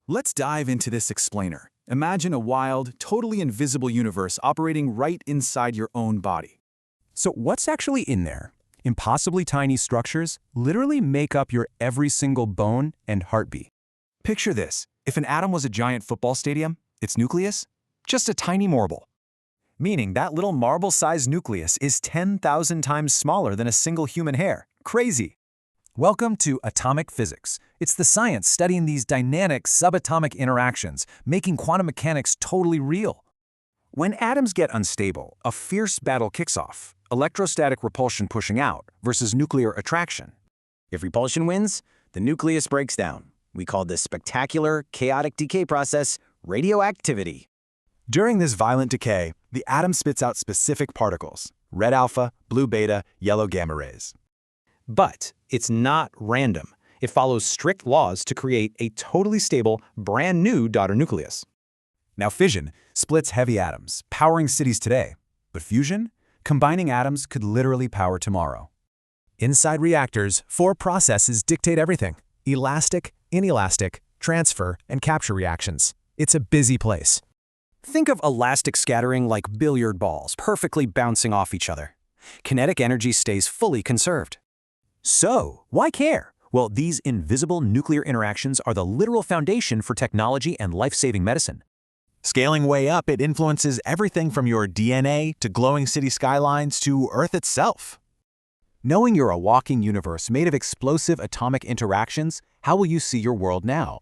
Let's dive into this explainer. Imagine a wild, totally invisible universe operating right inside your own body. So what's actually in there? Impossibly tiny structures literally make up your every single bone and heartbeat. Picture this. If an atom was a giant football stadium, its nucleus? Just a tiny marble. Meaning that little marble-sized nucleus is 10,000 times smaller than a single human hair. Crazy! Welcome to atomic physics. It's the science studying these dynamic subatomic interactions, making quantum mechanics totally real. When atoms get unstable, a fierce battle kicks off. Electrostatic repulsion pushing out versus nuclear attraction. If repulsion wins, the nucleus breaks down. We call this spectacular, chaotic decay process radioactivity. During this violent decay, the atom spits out specific particles: red alpha, blue beta, yellow gamma rays. But it's not random. It follows strict laws to create a totally stable, brand new daughter nucleus. Now fission splits heavy atoms, powering cities today. But fusion? Combining atoms could literally power tomorrow. Inside reactors, 4 processes dictate everything: elastic, inelastic, transfer, and capture reactions. It's a busy place. Think of elastic scattering like billiard balls, perfectly bouncing off each other. Kinetic energy stays fully conserved. So, why care? Well, these invisible nuclear interactions are the literal foundation for technology and life-saving medicine. Scaling way up, it influences everything from your DNA to glowing city skylines to Earth itself. Knowing you're a walking universe made of explosive atomic interactions, how will you see your world now?